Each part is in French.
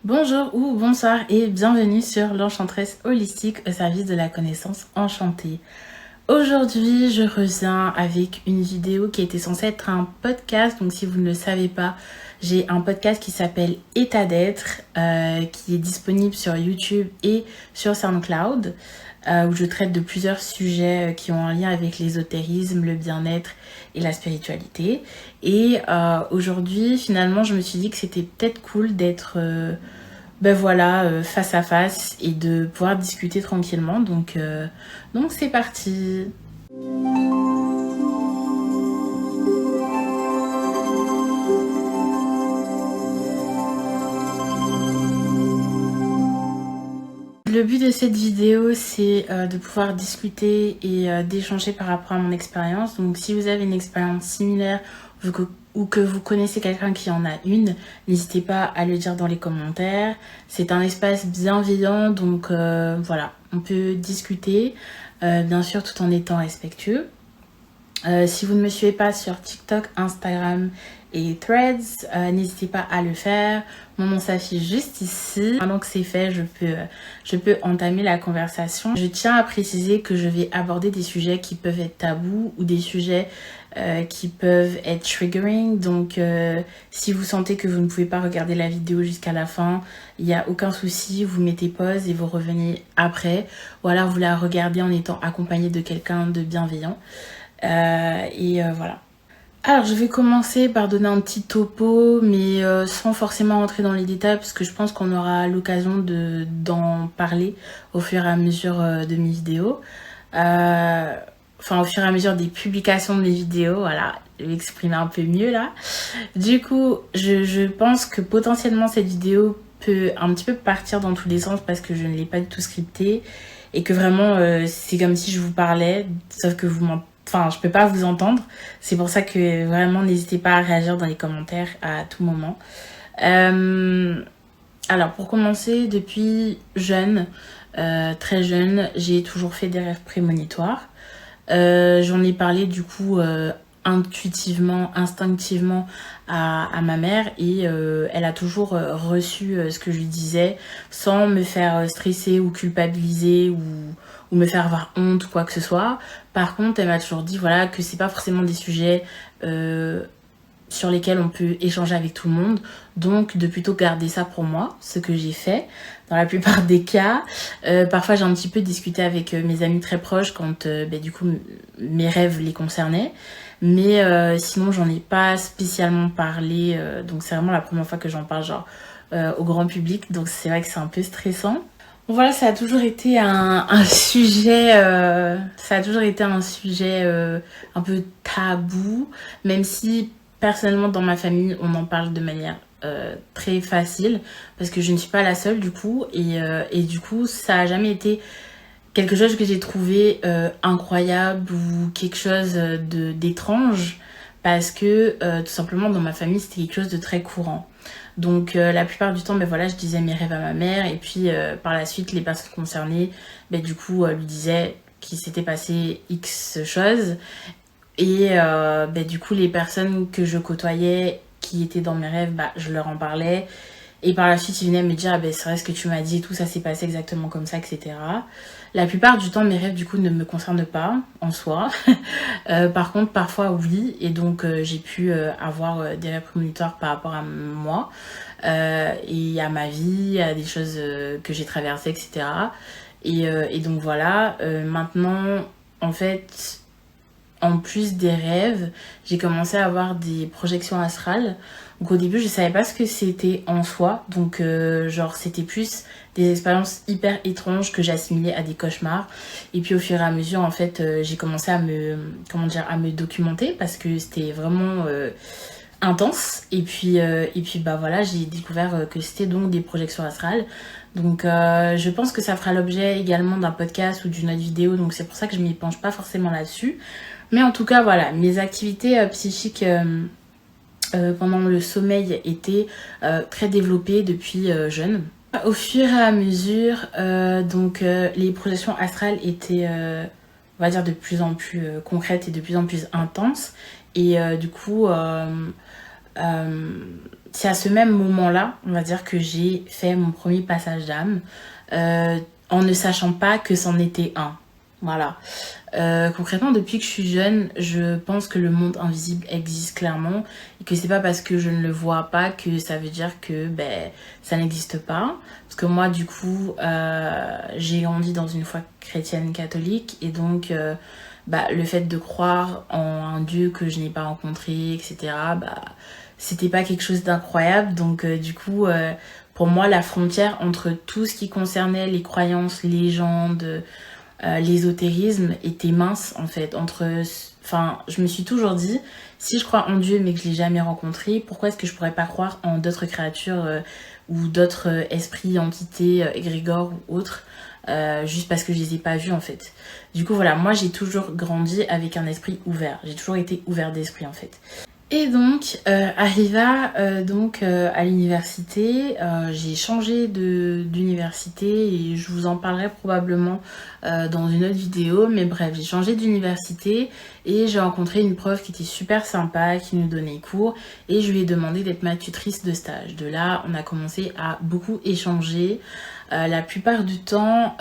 Bonjour ou bonsoir et bienvenue sur l'Enchantresse holistique au service de la connaissance enchantée. Aujourd'hui, je reviens avec une vidéo qui était censée être un podcast. Donc si vous ne le savez pas, j'ai un podcast qui s'appelle État d'être, qui est disponible sur YouTube et sur SoundCloud, où je traite de plusieurs sujets qui ont un lien avec l'ésotérisme, le bien-être et la spiritualité. Et aujourd'hui, finalement, je me suis dit que c'était peut-être cool d'être face à face et de pouvoir discuter tranquillement. Donc c'est parti. Le but de cette vidéo, c'est de pouvoir discuter et d'échanger par rapport à mon expérience. Donc si vous avez une expérience similaire ou que vous connaissez quelqu'un qui en a une, n'hésitez pas à le dire dans les commentaires. C'est un espace bienveillant, donc voilà, on peut discuter, bien sûr tout en étant respectueux. Si vous ne me suivez pas sur TikTok, Instagram et Threads, n'hésitez pas à le faire. Mon nom s'affiche juste ici. Maintenant que c'est fait, je peux entamer la conversation. Je tiens à préciser que je vais aborder des sujets qui peuvent être tabous ou des sujets qui peuvent être triggering. Donc si vous sentez que vous ne pouvez pas regarder la vidéo jusqu'à la fin, il n'y a aucun souci, vous mettez pause et vous revenez après. Ou alors vous la regardez en étant accompagné de quelqu'un de bienveillant. Voilà. Alors je vais commencer par donner un petit topo, mais sans forcément rentrer dans les détails, parce que je pense qu'on aura l'occasion d'en parler au fur et à mesure de mes vidéos. Au fur et à mesure des publications de mes vidéos, voilà, je vais m'exprimer un peu mieux là. Du coup, je pense que potentiellement cette vidéo peut un petit peu partir dans tous les sens parce que je ne l'ai pas du tout scriptée et que vraiment c'est comme si je vous parlais, sauf que je peux pas vous entendre. C'est pour ça que vraiment n'hésitez pas à réagir dans les commentaires à tout moment. Alors pour commencer, depuis jeune, très jeune, j'ai toujours fait des rêves prémonitoires. J'en ai parlé du coup instinctivement à ma mère et elle a toujours reçu ce que je lui disais sans me faire stresser ou culpabiliser ou me faire avoir honte ou quoi que ce soit. Par contre, elle m'a toujours dit voilà que c'est pas forcément des sujets sur lesquels on peut échanger avec tout le monde, donc de plutôt garder ça pour moi, ce que j'ai fait dans la plupart des cas. Parfois j'ai un petit peu discuté avec mes amis très proches quand du coup mes rêves les concernaient, mais sinon j'en ai pas spécialement parlé, donc c'est vraiment la première fois que j'en parle au grand public, donc c'est vrai que c'est un peu stressant. Bon, voilà, ça a toujours été un sujet, un peu tabou, même si personnellement dans ma famille on en parle de manière très facile, parce que je ne suis pas la seule du coup, et du coup ça a jamais été quelque chose que j'ai trouvé incroyable ou quelque chose d'étrange, parce que tout simplement dans ma famille c'était quelque chose de très courant. Donc la plupart du temps, je disais mes rêves à ma mère, et puis par la suite les personnes concernées du coup lui disaient qu'il s'était passé X choses, et du coup les personnes que je côtoyais qui étaient dans mes rêves, je leur en parlais, et par la suite ils venaient me dire c'est vrai ce que tu m'as dit, tout ça s'est passé exactement comme ça, etc. La plupart du temps mes rêves du coup ne me concernent pas en soi. Par contre parfois oui, et donc j'ai pu avoir des rêves prémonitoires par rapport à moi, et à ma vie, à des choses que j'ai traversées, etc. Et donc voilà, maintenant en fait, en plus des rêves, j'ai commencé à avoir des projections astrales. Donc au début, je savais pas ce que c'était en soi. Donc c'était plus des expériences hyper étranges que j'assimilais à des cauchemars. Et puis au fur et à mesure, en fait, j'ai commencé à à me documenter, parce que c'était vraiment intense. Et puis voilà, j'ai découvert que c'était donc des projections astrales. Donc je pense que ça fera l'objet également d'un podcast ou d'une autre vidéo, donc c'est pour ça que je m'y penche pas forcément là-dessus. Mais en tout cas voilà, mes activités psychiques pendant le sommeil étaient très développées depuis jeune. Au fur et à mesure, les projections astrales étaient, on va dire, de plus en plus concrètes et de plus en plus intenses. Et du coup, c'est à ce même moment-là, on va dire, que j'ai fait mon premier passage d'âme, en ne sachant pas que c'en était un. Voilà. Concrètement, depuis que je suis jeune, je pense que le monde invisible existe clairement et que c'est pas parce que je ne le vois pas que ça veut dire que ça n'existe pas. Parce que moi, du coup, j'ai grandi dans une foi chrétienne catholique et donc le fait de croire en un Dieu que je n'ai pas rencontré, etc., c'était pas quelque chose d'incroyable. Donc du coup, pour moi, la frontière entre tout ce qui concernait les croyances, légendes, l'ésotérisme était mince en fait. Je me suis toujours dit, si je crois en Dieu mais que je l'ai jamais rencontré, pourquoi est-ce que je pourrais pas croire en d'autres créatures ou d'autres esprits, entités, égrégores ou autres, juste parce que je les ai pas vus en fait. Du coup voilà, moi j'ai toujours grandi avec un esprit ouvert. J'ai toujours été ouvert d'esprit en fait. Et donc, à l'université, j'ai changé d'université et je vous en parlerai probablement dans une autre vidéo. Mais bref, j'ai changé d'université et j'ai rencontré une prof qui était super sympa, qui nous donnait cours et je lui ai demandé d'être ma tutrice de stage. De là, on a commencé à beaucoup échanger. La plupart du temps,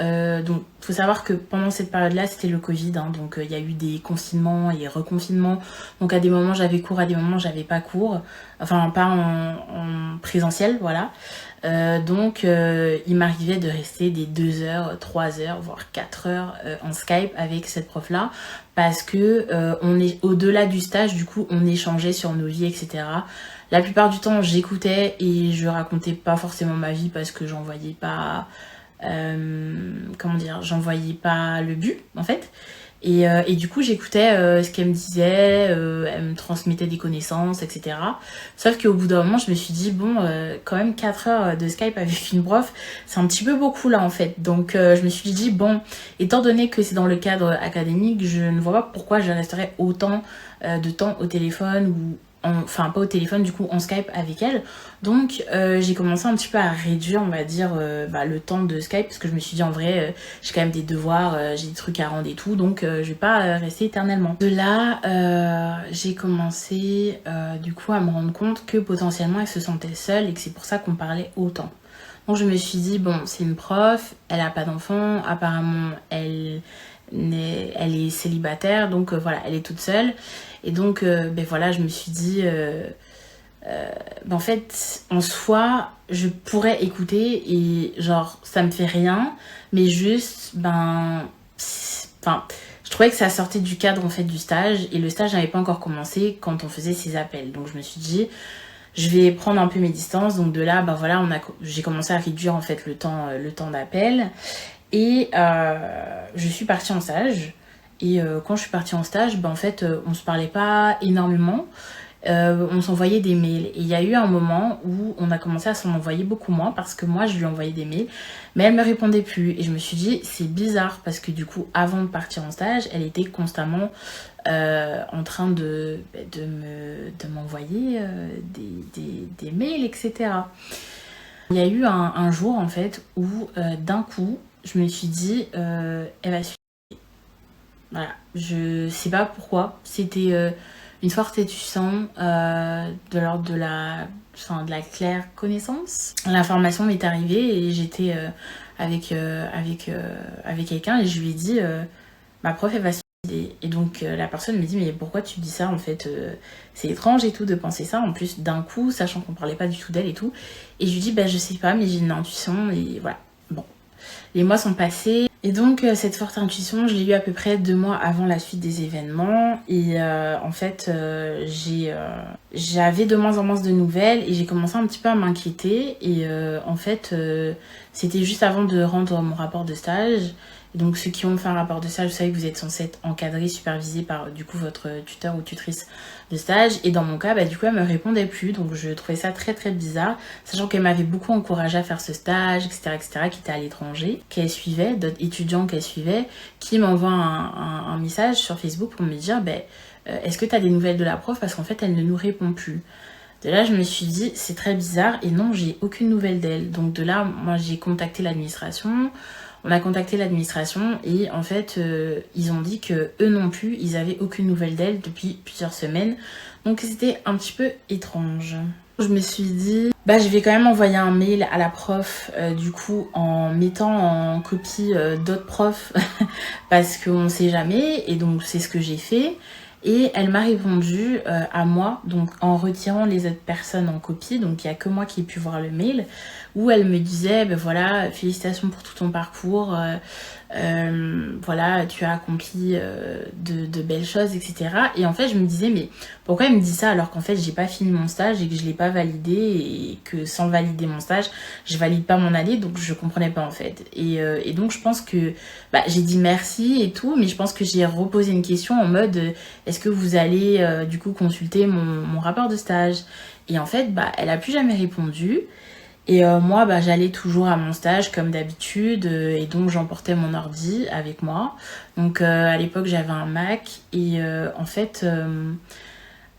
donc faut savoir que pendant cette période-là, c'était le Covid, hein, donc il y a eu des confinements et reconfinements. Donc à des moments j'avais cours, à des moments j'avais pas cours, enfin pas en présentiel, voilà. Il m'arrivait de rester des 2 heures, 3 heures, voire 4 heures en Skype avec cette prof-là, parce que on est au-delà du stage, du coup on échangeait sur nos vies, etc. La plupart du temps, j'écoutais et je racontais pas forcément ma vie parce que j'en voyais pas, j'en voyais pas le but en fait. Et du coup, j'écoutais ce qu'elle me disait, elle me transmettait des connaissances, etc. Sauf qu'au bout d'un moment, je me suis dit, bon, quand même 4 heures de Skype avec une prof, c'est un petit peu beaucoup là en fait. Donc je me suis dit, bon, étant donné que c'est dans le cadre académique, je ne vois pas pourquoi je resterais autant de temps au téléphone ou pas au téléphone, du coup en Skype avec elle. Donc j'ai commencé un petit peu à réduire, on va dire, le temps de Skype, parce que je me suis dit en vrai, j'ai quand même des devoirs, j'ai des trucs à rendre et tout, donc je vais pas rester éternellement. De là, j'ai commencé du coup à me rendre compte que potentiellement elle se sentait seule et que c'est pour ça qu'on parlait autant. Donc je me suis dit, bon, c'est une prof, elle a pas d'enfant, apparemment elle est célibataire, donc voilà, elle est toute seule. Et donc, je me suis dit, en fait, en soi, je pourrais écouter et genre, ça me fait rien, mais juste, je trouvais que ça sortait du cadre en fait du stage et le stage n'avait pas encore commencé quand on faisait ces appels. Donc, je me suis dit, je vais prendre un peu mes distances. Donc, de là, j'ai commencé à réduire en fait le temps d'appel et je suis partie en stage. Et quand je suis partie en stage, on se parlait pas énormément. On s'envoyait des mails. Et il y a eu un moment où on a commencé à s'en envoyer beaucoup moins parce que moi, je lui envoyais des mails, mais elle me répondait plus. Et je me suis dit, c'est bizarre parce que du coup, avant de partir en stage, elle était constamment en train de m'envoyer des mails, etc. Il y a eu un jour, en fait, où d'un coup, je me suis dit, elle va suivre. Voilà, je sais pas pourquoi. C'était une forte intuition de l'ordre de la claire connaissance. L'information m'est arrivée et j'étais avec quelqu'un et je lui ai dit ma prof elle va se suicider. Et donc la personne me dit mais pourquoi tu dis ça en fait c'est étrange et tout de penser ça en plus d'un coup sachant qu'on parlait pas du tout d'elle et tout. Et je lui dis je sais pas mais j'ai une intuition et voilà. Bon, les mois sont passés. Et donc cette forte intuition, je l'ai eue à peu près 2 mois avant la suite des événements. Et j'avais de moins en moins de nouvelles et j'ai commencé un petit peu à m'inquiéter. Et c'était juste avant de rendre mon rapport de stage. Et donc ceux qui ont fait un rapport de stage, vous savez que vous êtes censé être encadré, supervisé par du coup votre tuteur ou tutrice de stage. Et dans mon cas, du coup elle me répondait plus. Donc je trouvais ça très très bizarre, sachant qu'elle m'avait beaucoup encouragée à faire ce stage, etc., qui était à l'étranger, qu'elle suivait, d'autres étudiants qu'elle suivait, qui m'envoient un message sur Facebook pour me dire est-ce que tu as des nouvelles de la prof parce qu'en fait elle ne nous répond plus. De là, je me suis dit, c'est très bizarre et non, j'ai aucune nouvelle d'elle. Donc de là, moi, j'ai contacté l'administration. On a contacté l'administration et en fait, ils ont dit que eux non plus, ils avaient aucune nouvelle d'elle depuis plusieurs semaines. Donc c'était un petit peu étrange. Je me suis dit, bah je vais quand même envoyer un mail à la prof, du coup en mettant en copie d'autres profs parce qu'on sait jamais, et donc c'est ce que j'ai fait. Et elle m'a répondu à moi, donc en retirant les autres personnes en copie, donc il n'y a que moi qui ai pu voir le mail, où elle me disait, ben voilà, félicitations pour tout ton parcours, voilà, tu as accompli de belles choses, etc. Et en fait, je me disais, mais pourquoi elle me dit ça alors qu'en fait, j'ai pas fini mon stage et que je l'ai pas validé, et que sans valider mon stage, je valide pas mon année, donc je comprenais pas en fait. Et donc, je pense que bah, j'ai dit merci et tout, mais je pense que j'ai reposé une question en mode est-ce que vous allez du coup consulter mon rapport de stage? Et en fait, bah, elle a plus jamais répondu. Et moi, bah, j'allais toujours à mon stage comme d'habitude, et donc j'emportais mon ordi avec moi. Donc à l'époque, j'avais un Mac, et en fait,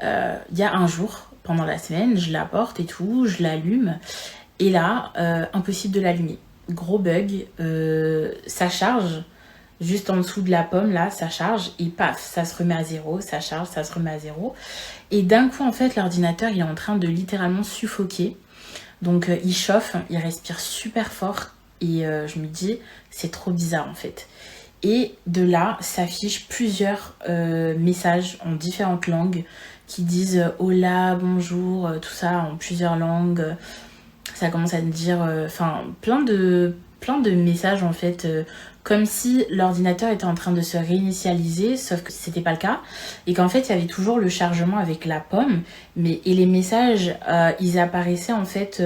il y a un jour, pendant la semaine, je l'apporte et tout, je l'allume, et là, impossible de l'allumer. Gros bug, ça charge, juste en dessous de la pomme, là, ça charge, et paf, ça se remet à zéro, ça charge, ça se remet à zéro. Et d'un coup, en fait, l'ordinateur, il est en train de littéralement suffoquer. Donc il chauffe, il respire super fort, et je me dis c'est trop bizarre en fait. Et de là s'affichent plusieurs messages en différentes langues qui disent hola, bonjour, tout ça en plusieurs langues. Ça commence à me dire, enfin plein de messages en fait, comme si l'ordinateur était en train de se réinitialiser, sauf que c'était pas le cas, et qu'en fait il y avait toujours le chargement avec la pomme, mais et les messages ils apparaissaient en fait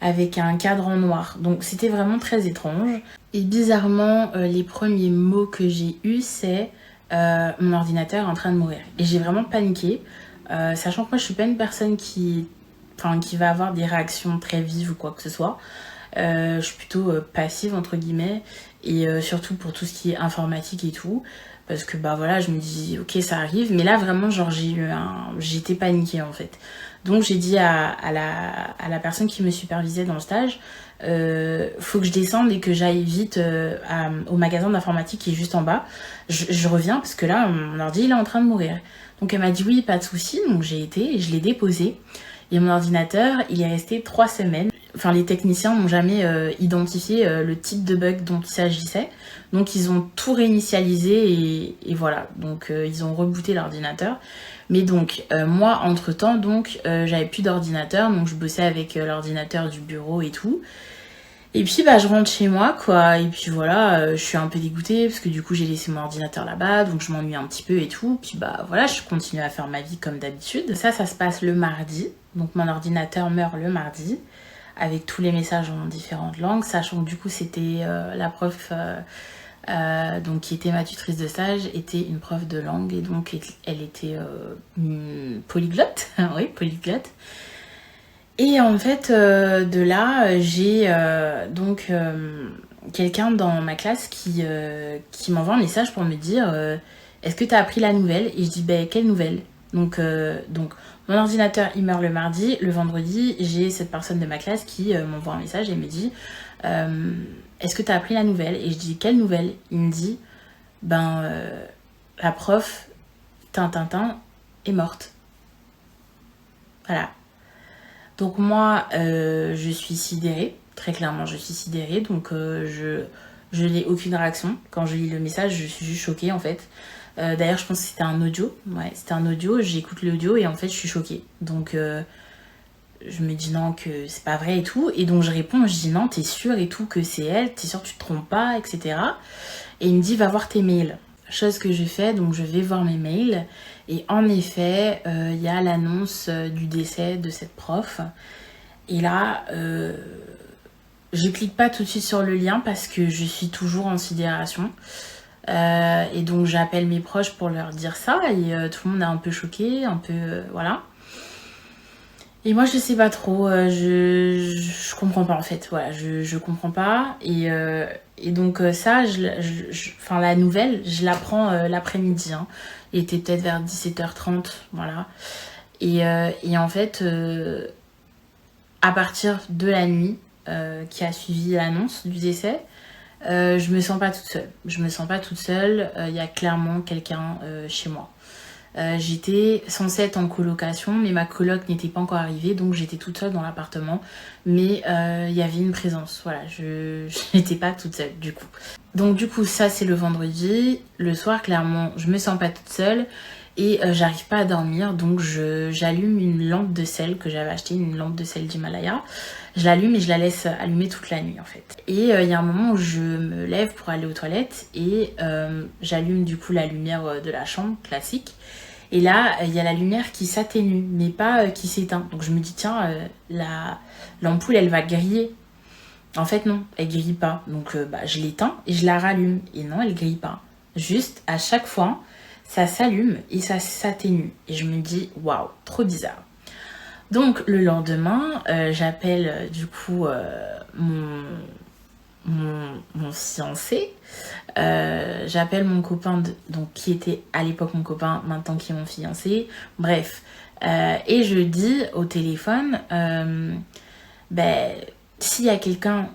avec un cadre en noir, donc c'était vraiment très étrange. Et bizarrement les premiers mots que j'ai eus c'est mon ordinateur est en train de mourir, et j'ai vraiment paniqué, sachant que moi je suis pas une personne qui va avoir des réactions très vives ou quoi que ce soit. Je suis plutôt passive entre guillemets, et surtout pour tout ce qui est informatique et tout, parce que bah voilà, je me dis ok ça arrive, mais là vraiment genre j'étais paniquée en fait. Donc j'ai dit à la personne qui me supervisait dans le stage, faut que je descende et que j'aille vite au magasin d'informatique qui est juste en bas. Je reviens parce que là mon ordi il est en train de mourir. Donc elle m'a dit oui pas de souci, donc j'ai été et je l'ai déposé. Et mon ordinateur, il est resté 3 semaines. Enfin, les techniciens n'ont jamais identifié le type de bug dont il s'agissait. Donc, ils ont tout réinitialisé, et voilà. Donc, ils ont rebooté l'ordinateur. Mais donc, moi, entre-temps, donc, j'avais plus d'ordinateur. Donc, je bossais avec l'ordinateur du bureau et tout. Et puis bah je rentre chez moi quoi, et puis voilà, je suis un peu dégoûtée parce que du coup j'ai laissé mon ordinateur là-bas, donc je m'ennuie un petit peu et tout. Puis bah voilà, je continue à faire ma vie comme d'habitude. Ça se passe le mardi, donc mon ordinateur meurt le mardi avec tous les messages en différentes langues, sachant que du coup c'était la prof donc qui était ma tutrice de stage était une prof de langue, et donc elle était polyglotte, oui polyglotte. Et en fait, de là, j'ai donc quelqu'un dans ma classe qui m'envoie un message pour me dire est-ce que tu as appris la nouvelle? Et je dis ben quelle nouvelle? Donc mon ordinateur il meurt le mardi, le vendredi j'ai cette personne de ma classe qui m'envoie un message et me dit est-ce que tu as appris la nouvelle? Et je dis quelle nouvelle? Il me dit ben la prof Tintintin est morte. Voilà. Donc moi, je suis sidérée, très clairement je suis sidérée, donc je n'ai aucune réaction. Quand je lis le message, je suis juste choquée en fait. D'ailleurs, je pense que c'était un audio, ouais, c'était un audio, j'écoute l'audio et en fait je suis choquée. Donc je me dis non que c'est pas vrai et tout, et donc je réponds, je dis non t'es sûre et tout que c'est elle, t'es sûre que tu te trompes pas, etc. Et il me dit va voir tes mails. Chose que je fais, donc je vais voir mes mails, et en effet il y a l'annonce du décès de cette prof, et là je clique pas tout de suite sur le lien parce que je suis toujours en sidération, et donc j'appelle mes proches pour leur dire ça, et tout le monde est un peu choqué, un peu voilà. Et moi je sais pas trop, je comprends pas en fait, voilà, je comprends pas, et donc ça, enfin la nouvelle, je l'apprends l'après-midi, hein. Il était peut-être vers 17h30, voilà. Et en fait, à partir de la nuit qui a suivi l'annonce du décès, je me sens pas toute seule. Je me sens pas toute seule, il y a clairement quelqu'un chez moi. J'étais censée être en colocation, mais ma coloc n'était pas encore arrivée, donc j'étais toute seule dans l'appartement. Mais il y avait une présence, voilà, je n'étais pas toute seule du coup. Donc du coup, ça c'est le vendredi. Le soir, clairement, je me sens pas toute seule et j'arrive pas à dormir, donc j'allume une lampe de sel que j'avais acheté, une lampe de sel d'Himalaya. Je l'allume et je la laisse allumer toute la nuit en fait. Et il y a un moment où je me lève pour aller aux toilettes et j'allume du coup la lumière de la chambre classique. Et là, il y a la lumière qui s'atténue, mais pas qui s'éteint. Donc je me dis, tiens, l'ampoule, elle va griller. En fait, non, elle grille pas. Donc je l'éteins et je la rallume. Et non, elle grille pas. Juste, à chaque fois, ça s'allume et ça s'atténue. Et je me dis, waouh, trop bizarre. Donc le lendemain, j'appelle du coup mon fiancé. J'appelle mon copain, donc qui était à l'époque mon copain, maintenant qui est mon fiancé. Bref. Et je dis au téléphone, s'il y a quelqu'un,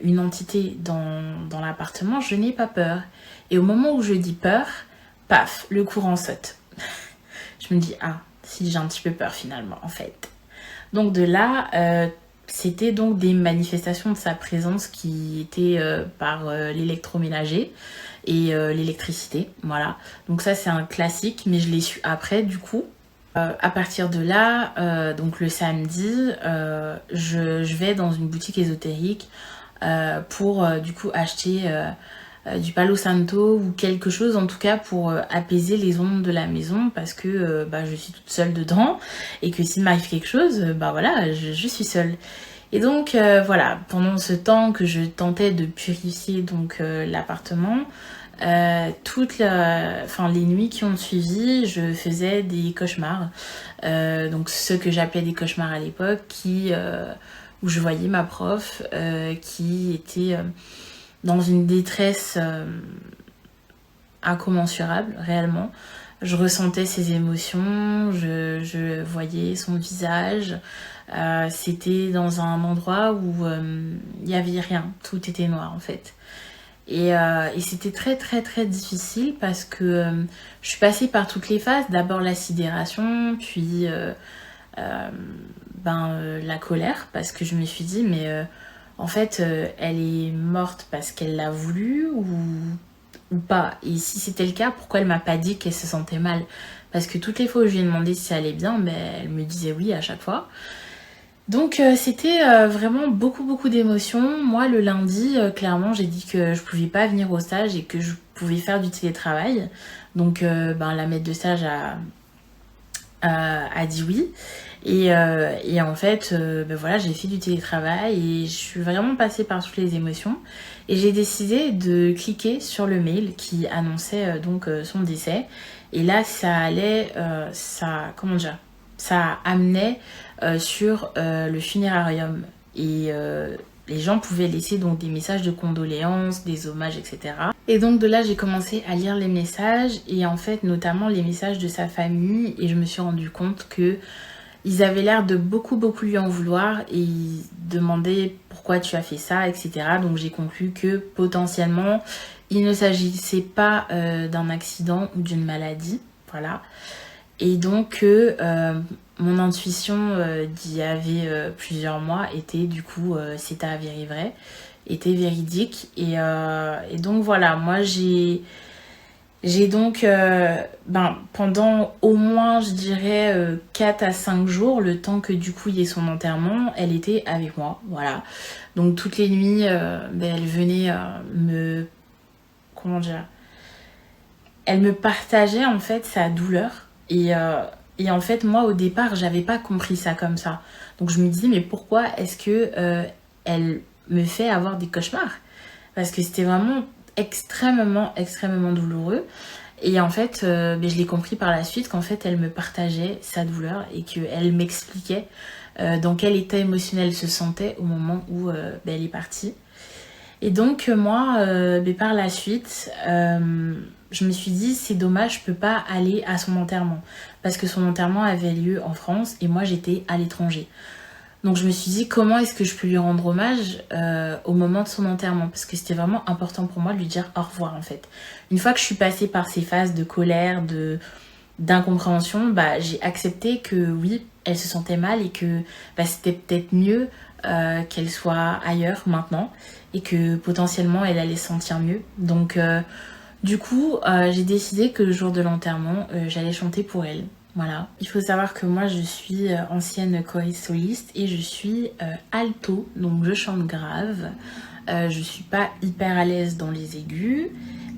une entité dans l'appartement, je n'ai pas peur. Et au moment où je dis peur, paf, le courant saute. Je me dis, ah, si j'ai un petit peu peur finalement, en fait. Donc de là, c'était donc des manifestations de sa présence qui étaient par l'électroménager et l'électricité, voilà. Donc ça, c'est un classique, mais je l'ai su après, du coup. À partir de là, donc le samedi, je vais dans une boutique ésotérique pour du coup acheter du Palo Santo ou quelque chose en tout cas pour apaiser les ondes de la maison parce que je suis toute seule dedans et que s'il m'arrive quelque chose, voilà, je suis seule. Et donc voilà, pendant ce temps que je tentais de purifier donc l'appartement, les nuits qui ont suivi, je faisais des cauchemars. Donc ce que j'appelais des cauchemars à l'époque, où je voyais ma prof qui était dans une détresse incommensurable, réellement. Je ressentais ses émotions, je voyais son visage. C'était dans un endroit où il n'y avait rien, tout était noir en fait. Et c'était très très très difficile parce que je suis passée par toutes les phases. D'abord la sidération, puis la colère parce que je me suis dit mais en fait elle est morte parce qu'elle l'a voulu ou pas. Et si c'était le cas, pourquoi elle m'a pas dit qu'elle se sentait mal? Parce que toutes les fois où je lui ai demandé si ça allait bien, elle me disait oui à chaque fois. Donc c'était vraiment beaucoup d'émotions. Moi le lundi, clairement j'ai dit que je pouvais pas venir au stage et que je pouvais faire du télétravail. Donc la maître de stage a dit oui. Et en fait, voilà, j'ai fait du télétravail et je suis vraiment passée par toutes les émotions. Et j'ai décidé de cliquer sur le mail qui annonçait son décès. Et là, ça allait, ça amenait sur le funérarium. Et les gens pouvaient laisser donc des messages de condoléances, des hommages, etc. Et donc de là, j'ai commencé à lire les messages et en fait, notamment les messages de sa famille. Et je me suis rendu compte que ils avaient l'air de beaucoup lui en vouloir et ils demandaient pourquoi tu as fait ça, etc. Donc j'ai conclu que potentiellement, il ne s'agissait pas d'un accident ou d'une maladie. Voilà. Et donc mon intuition d'il y avait plusieurs mois était du coup, c'était avéré vrai, était véridique. Et donc voilà, moi j'ai donc, pendant au moins, je dirais, 4 à 5 jours, le temps que du coup il y ait son enterrement, elle était avec moi, voilà. Donc toutes les nuits, elle venait me... Comment dire? Elle me partageait en fait sa douleur. Et en fait, moi au départ, j'avais pas compris ça comme ça. Donc je me disais, mais pourquoi est-ce que elle me fait avoir des cauchemars? Parce que c'était vraiment extrêmement douloureux. Et en fait, je l'ai compris par la suite qu'en fait, elle me partageait sa douleur et qu'elle m'expliquait dans quel état émotionnel elle se sentait au moment où elle est partie. Et donc, moi, par la suite, je me suis dit, c'est dommage, je peux pas aller à son enterrement. Parce que son enterrement avait lieu en France et moi, j'étais à l'étranger. Donc je me suis dit comment est-ce que je peux lui rendre hommage au moment de son enterrement parce que c'était vraiment important pour moi de lui dire au revoir en fait. Une fois que je suis passée par ces phases de colère, d'incompréhension, bah, j'ai accepté que oui, elle se sentait mal et que bah, c'était peut-être mieux qu'elle soit ailleurs maintenant et que potentiellement elle allait se sentir mieux. Donc du coup, j'ai décidé que le jour de l'enterrement, j'allais chanter pour elle. Voilà. Il faut savoir que moi, je suis ancienne choriste soliste et je suis alto, donc je chante grave. Je suis pas hyper à l'aise dans les aigus,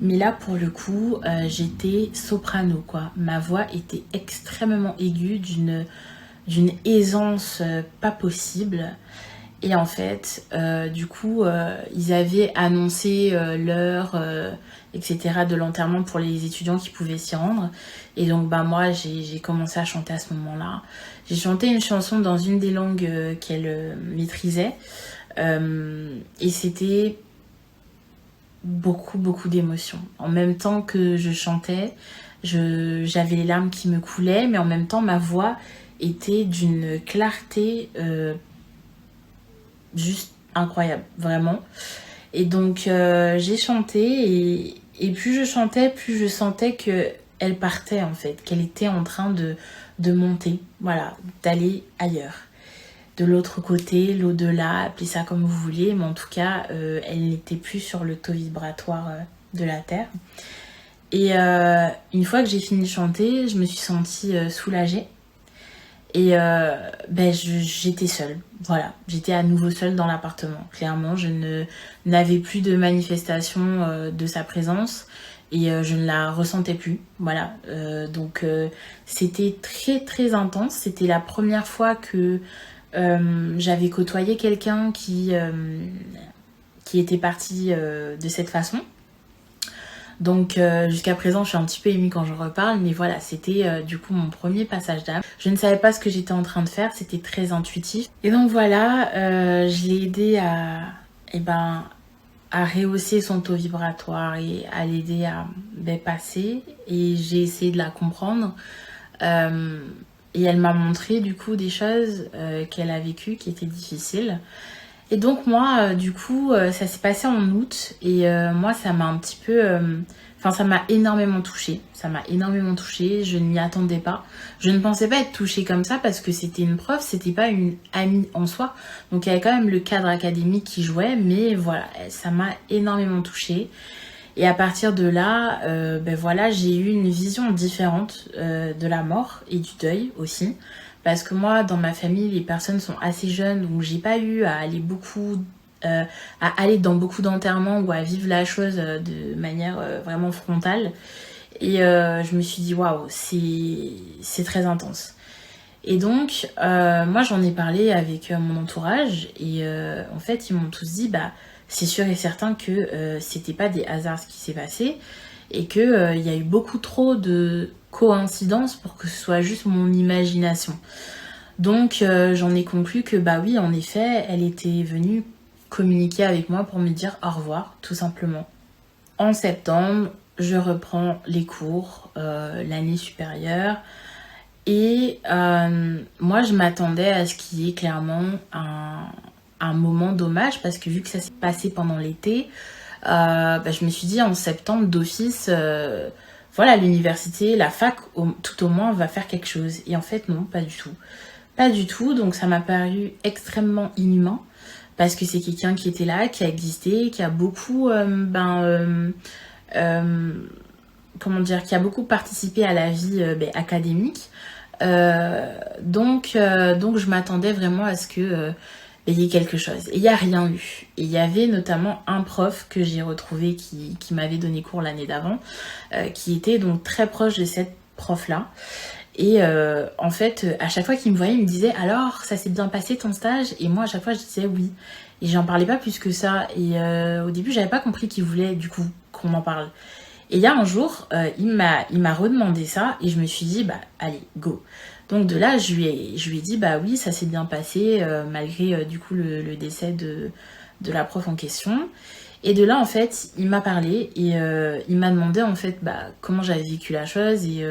mais là, pour le coup, j'étais soprano, quoi. Ma voix était extrêmement aiguë, d'une aisance pas possible. Et en fait, du coup, ils avaient annoncé l'heure, etc. de l'enterrement pour les étudiants qui pouvaient s'y rendre. Et donc, bah, moi, j'ai commencé à chanter à ce moment-là. J'ai chanté une chanson dans une des langues qu'elle maîtrisait. Et c'était beaucoup, beaucoup d'émotions. En même temps que je chantais, j'avais les larmes qui me coulaient, mais en même temps, ma voix était d'une clarté juste incroyable, vraiment. Et donc j'ai chanté et plus je chantais, plus je sentais que elle partait en fait, qu'elle était en train de monter, voilà, d'aller ailleurs. De l'autre côté, l'au-delà, appelez ça comme vous voulez, mais en tout cas, elle n'était plus sur le taux vibratoire de la Terre. Et une fois que j'ai fini de chanter, je me suis sentie soulagée. Et ben, j'étais seule, voilà. J'étais à nouveau seule dans l'appartement. Clairement, n'avais plus de manifestation de sa présence et je ne la ressentais plus. Voilà. Donc, c'était très, très intense. C'était la première fois que j'avais côtoyé quelqu'un qui était parti de cette façon. Donc jusqu'à présent, je suis un petit peu émue quand je reparle, mais voilà, c'était du coup mon premier passage d'âme. Je ne savais pas ce que j'étais en train de faire, c'était très intuitif. Et donc voilà, je l'ai aidé à rehausser son taux vibratoire et à l'aider à passer. Et j'ai essayé de la comprendre. Et elle m'a montré du coup des choses qu'elle a vécues qui étaient difficiles. Et donc moi, du coup, ça s'est passé en août et moi, ça m'a un petit peu... Enfin, ça m'a énormément touchée. Ça m'a énormément touchée. Je ne m'y attendais pas. Je ne pensais pas être touchée comme ça parce que c'était une prof, c'était pas une amie en soi. Donc il y avait quand même le cadre académique qui jouait, mais voilà, ça m'a énormément touchée. Et à partir de là, ben voilà, j'ai eu une vision différente de la mort et du deuil aussi. Parce que moi, dans ma famille, les personnes sont assez jeunes, donc j'ai pas eu à aller dans beaucoup d'enterrements ou à vivre la chose de manière vraiment frontale. Et je me suis dit, waouh, c'est très intense. Et donc, moi, j'en ai parlé avec mon entourage et en fait, ils m'ont tous dit, bah, c'est sûr et certain que c'était pas des hasards ce qui s'est passé et que il y a eu beaucoup trop de coïncidences pour que ce soit juste mon imagination. Donc, j'en ai conclu que bah oui, en effet, elle était venue communiquer avec moi pour me dire au revoir, tout simplement. En septembre, je reprends les cours, l'année supérieure. Et moi, je m'attendais à ce qu'il y ait clairement un moment d'hommage parce que vu que ça s'est passé pendant l'été, bah, je me suis dit en septembre d'office, voilà, l'université, la fac, tout au moins, va faire quelque chose. Et en fait, non, pas du tout. Pas du tout, donc ça m'a paru extrêmement inhumain parce que c'est quelqu'un qui était là, qui a existé, qui a beaucoup, comment dire, qui a beaucoup participé à la vie académique. Donc je m'attendais vraiment à ce que il y ait quelque chose. Et il n'y a rien eu. Et il y avait notamment un prof que j'ai retrouvé qui m'avait donné cours l'année d'avant, qui était donc très proche de cette prof-là. Et en fait, à chaque fois qu'il me voyait, il me disait alors, ça s'est bien passé ton stage? Et moi, à chaque fois, je disais oui. Et j'en parlais pas plus que ça. Et au début, j'avais pas compris qu'il voulait du coup qu'on en parle. Et il y a un jour, il m'a redemandé ça et je me suis dit, bah allez, go. Donc de là, je lui ai dit, bah oui, ça s'est bien passé, malgré du coup le décès de la prof en question. Et de là, en fait, il m'a parlé et il m'a demandé en fait bah, comment j'avais vécu la chose et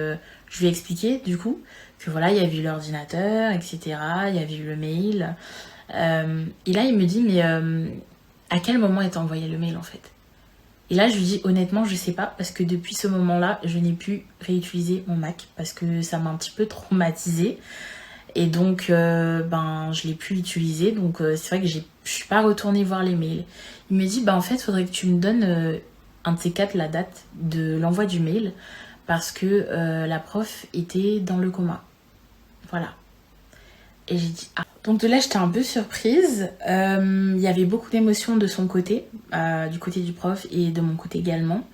je lui ai expliqué du coup que voilà, il y avait eu l'ordinateur, etc. Il y avait eu le mail. Et là, il me dit, mais à quel moment est envoyé le mail en fait? Et là, je lui dis honnêtement, je sais pas, parce que depuis ce moment-là, je n'ai plus réutilisé mon Mac parce que ça m'a un petit peu traumatisée. Et donc, je l'ai plus utilisé. Donc, c'est vrai que je suis pas retournée voir les mails. Il me dit, en fait, faudrait que tu me donnes un de ces quatre la date de l'envoi du mail parce que la prof était dans le coma. Voilà. Et j'ai dit ah. Donc de là, j'étais un peu surprise. Il y avait beaucoup d'émotions de son côté, du côté du prof et de mon côté également.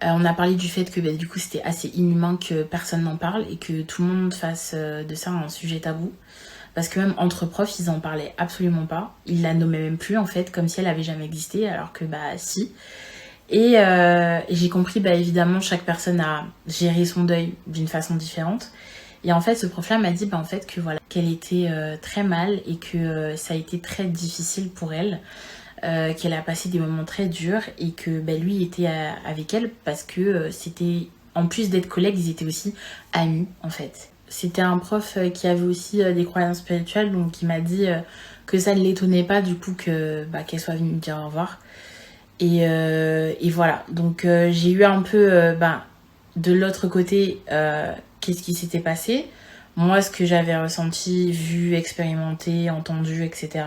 On a parlé du fait que du coup c'était assez inhumain que personne n'en parle et que tout le monde fasse de ça un sujet tabou. Parce que même entre profs, ils en parlaient absolument pas. Ils la nommaient même plus en fait, comme si elle avait jamais existé, alors que si. Et j'ai compris, évidemment, chaque personne a géré son deuil d'une façon différente. Et en fait, ce prof-là m'a dit en fait que voilà, qu'elle était très mal et que ça a été très difficile pour elle, qu'elle a passé des moments très durs et que lui était avec elle parce que c'était, en plus d'être collègues, ils étaient aussi amis en fait. C'était un prof qui avait aussi des croyances spirituelles, donc il m'a dit que ça ne l'étonnait pas du coup qu'elle soit venue me dire au revoir. Et voilà, donc j'ai eu un peu de l'autre côté qu'est-ce qui s'était passé, moi ce que j'avais ressenti, vu, expérimenté, entendu, etc.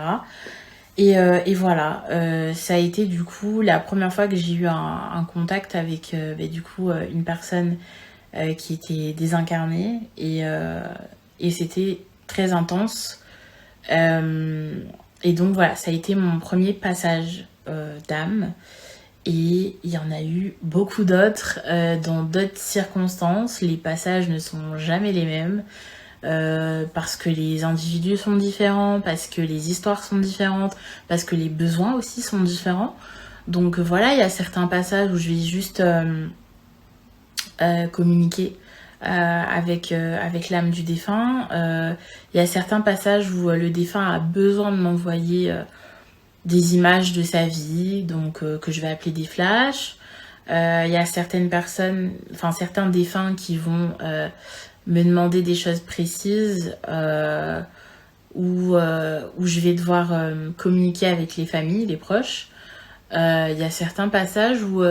Et voilà, ça a été du coup la première fois que j'ai eu un contact avec une personne qui était désincarnée et c'était très intense. Et donc voilà, ça a été mon premier passage d'âme. Et il y en a eu beaucoup d'autres dans d'autres circonstances. Les passages ne sont jamais les mêmes parce que les individus sont différents, parce que les histoires sont différentes, parce que les besoins aussi sont différents. Donc voilà, il y a certains passages où je vais juste communiquer avec l'âme du défunt. Il y a certains passages où le défunt a besoin de m'envoyer des images de sa vie, donc que je vais appeler des flashs. Il y a certaines personnes, certains défunts qui vont me demander des choses précises où je vais devoir communiquer avec les familles, les proches. Il y a certains passages où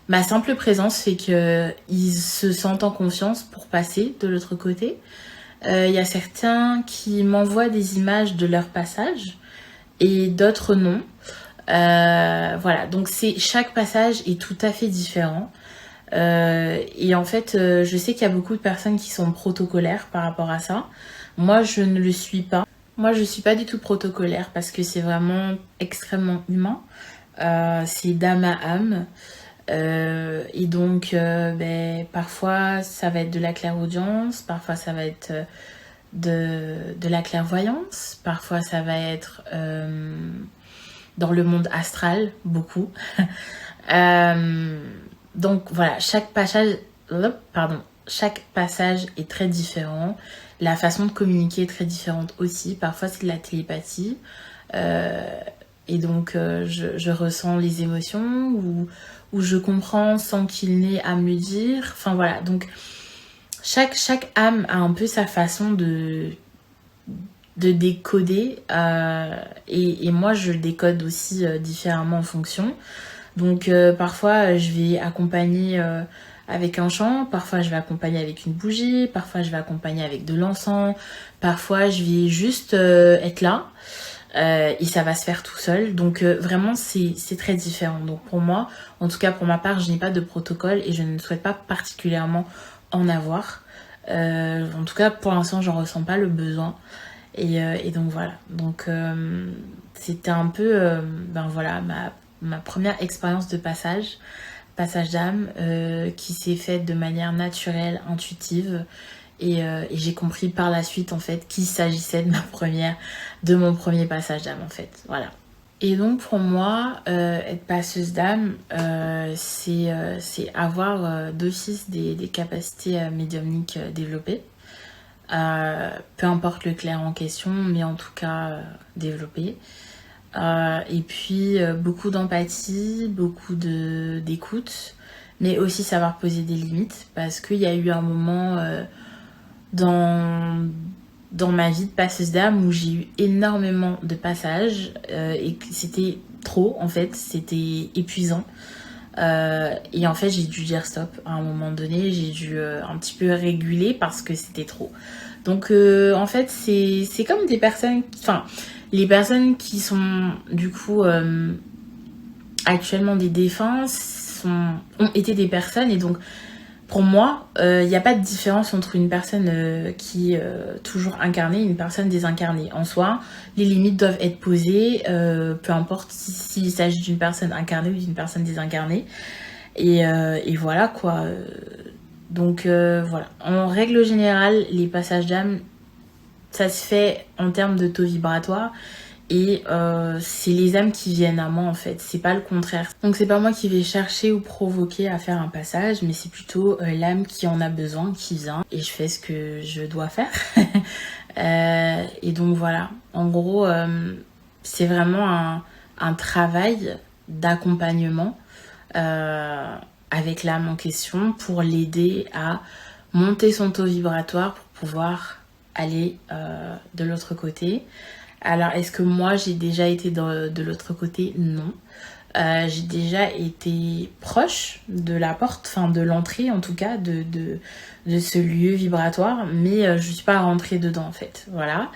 ma simple présence fait qu'ils se sentent en confiance pour passer de l'autre côté. Il y a certains qui m'envoient des images de leur passage et d'autres non. Voilà, donc chaque passage est tout à fait différent. Et en fait, je sais qu'il y a beaucoup de personnes qui sont protocolaires par rapport à ça. Moi, je ne le suis pas. Moi, je suis pas du tout protocolaire parce que c'est vraiment extrêmement humain. C'est d'âme à âme. Et donc, parfois, ça va être de la clairaudience, parfois, ça va être de la clairvoyance, parfois, ça va être dans le monde astral, beaucoup. Donc, voilà, chaque passage est très différent. La façon de communiquer est très différente aussi. Parfois, c'est de la télépathie. Et donc, je ressens les émotions ou je comprends sans qu'il n'ait à me le dire. Enfin, voilà. Donc, chaque âme a un peu sa façon de décoder. Et moi, je décode aussi différemment en fonction. Donc, parfois, je vais accompagner avec un chant. Parfois, je vais accompagner avec une bougie. Parfois, je vais accompagner avec de l'encens. Parfois, je vais juste être là. Et ça va se faire tout seul. Donc vraiment c'est très différent. Donc pour moi, en tout cas pour ma part, je n'ai pas de protocole et je ne souhaite pas particulièrement en avoir. En tout cas pour l'instant j'en ressens pas le besoin. Et donc voilà. Donc c'était un peu voilà ma première expérience de passage d'âme qui s'est faite de manière naturelle, intuitive. Et j'ai compris par la suite en fait qu'il s'agissait de mon premier passage d'âme en fait, voilà. Et donc pour moi, être passeuse d'âme, c'est avoir d'office des capacités médiumniques développées. Peu importe le clair en question, mais en tout cas développées. Et puis beaucoup d'empathie, beaucoup d'écoute, mais aussi savoir poser des limites parce qu'il y a eu un moment dans ma vie de passeuse d'âme où j'ai eu énormément de passages et que c'était trop en fait, c'était épuisant. Et en fait, j'ai dû dire stop à un moment donné. J'ai dû un petit peu réguler parce que c'était trop. Donc, en fait, c'est comme des personnes... Enfin, les personnes qui sont, du coup, actuellement des défunts ont été des personnes. Et donc, pour moi, il n'y a pas de différence entre une personne qui est toujours incarnée et une personne désincarnée. En soi, les limites doivent être posées, peu importe s'il s'agit d'une personne incarnée ou d'une personne désincarnée. Et voilà quoi. Donc voilà. En règle générale, les passages d'âme, ça se fait en termes de taux vibratoire. Et c'est les âmes qui viennent à moi en fait, c'est pas le contraire. Donc c'est pas moi qui vais chercher ou provoquer à faire un passage, mais c'est plutôt l'âme qui en a besoin, qui vient, et je fais ce que je dois faire. Et donc voilà, en gros, c'est vraiment un travail d'accompagnement avec l'âme en question pour l'aider à monter son taux vibratoire pour pouvoir aller de l'autre côté. Alors, est-ce que moi, j'ai déjà été de l'autre côté? Non. J'ai déjà été proche de la porte, enfin de l'entrée en tout cas, de ce lieu vibratoire, mais je ne suis pas rentrée dedans en fait. Voilà.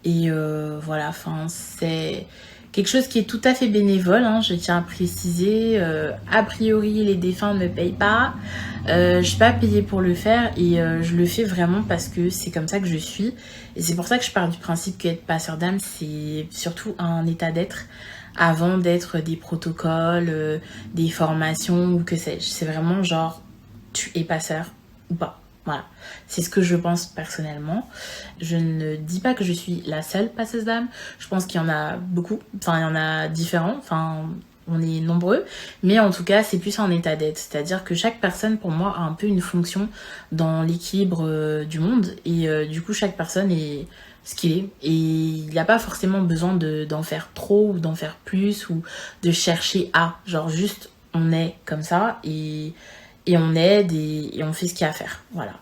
Voilà, enfin, c'est quelque chose qui est tout à fait bénévole, hein, je tiens à préciser. A priori, les défunts ne me payent pas. Je ne suis pas payée pour le faire et je le fais vraiment parce que c'est comme ça que je suis. Et c'est pour ça que je pars du principe qu'être passeur d'âme, c'est surtout un état d'être avant d'être des protocoles, des formations ou que sais-je. C'est vraiment genre, tu es passeur ou pas. Voilà, c'est ce que je pense personnellement. Je ne dis pas que je suis la seule passeuse d'âme. Je pense qu'il y en a beaucoup. Enfin, il y en a différents. Enfin, on est nombreux. Mais en tout cas, c'est plus un état d'être. C'est-à-dire que chaque personne, pour moi, a un peu une fonction dans l'équilibre du monde. Et du coup, chaque personne est ce qu'il est. Et il n'y a pas forcément besoin d'en faire trop ou d'en faire plus ou de chercher à. Genre juste, on est comme ça et on aide et on fait ce qu'il y a à faire. Voilà.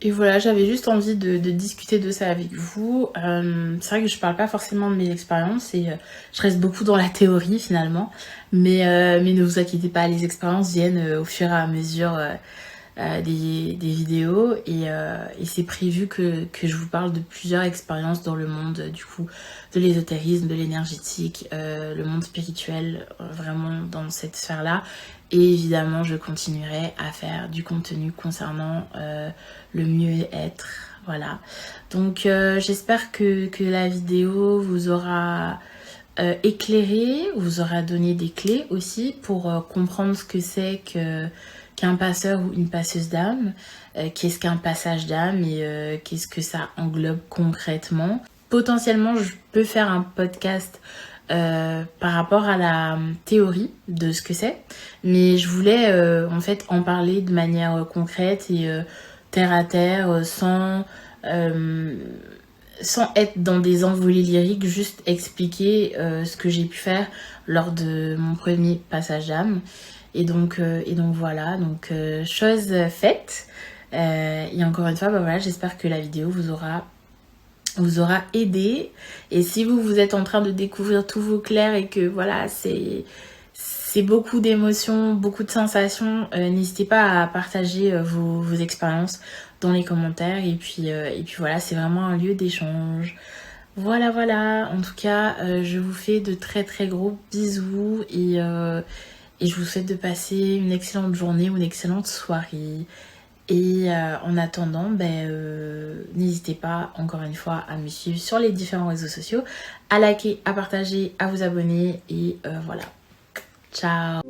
Et voilà, j'avais juste envie de discuter de ça avec vous. C'est vrai que je parle pas forcément de mes expériences et je reste beaucoup dans la théorie finalement. Mais ne vous inquiétez pas, les expériences viennent au fur et à mesure des vidéos et c'est prévu que je vous parle de plusieurs expériences dans le monde du coup de l'ésotérisme, de l'énergétique, le monde spirituel, vraiment dans cette sphère-là. Et évidemment, je continuerai à faire du contenu concernant le mieux-être. Voilà. Donc, j'espère que la vidéo vous aura éclairé, vous aura donné des clés aussi pour comprendre ce que c'est qu'un passeur ou une passeuse d'âme, qu'est-ce qu'un passage d'âme et qu'est-ce que ça englobe concrètement. Potentiellement, je peux faire un podcast par rapport à la théorie de ce que c'est, mais je voulais en fait en parler de manière concrète et terre à terre sans être dans des envolées lyriques, juste expliquer ce que j'ai pu faire lors de mon premier passage d'âme. Et donc voilà, donc chose faite. Et encore une fois, bah voilà, j'espère que la vidéo vous aura aidé. Et si vous êtes en train de découvrir tous vos clairs et que voilà, c'est beaucoup d'émotions, beaucoup de sensations, n'hésitez pas à partager vos expériences dans les commentaires. Et puis voilà, c'est vraiment un lieu d'échange. Voilà. En tout cas, je vous fais de très très gros bisous et je vous souhaite de passer une excellente journée ou une excellente soirée. Et en attendant, n'hésitez pas encore une fois à me suivre sur les différents réseaux sociaux, à liker, à partager, à vous abonner et voilà. Ciao.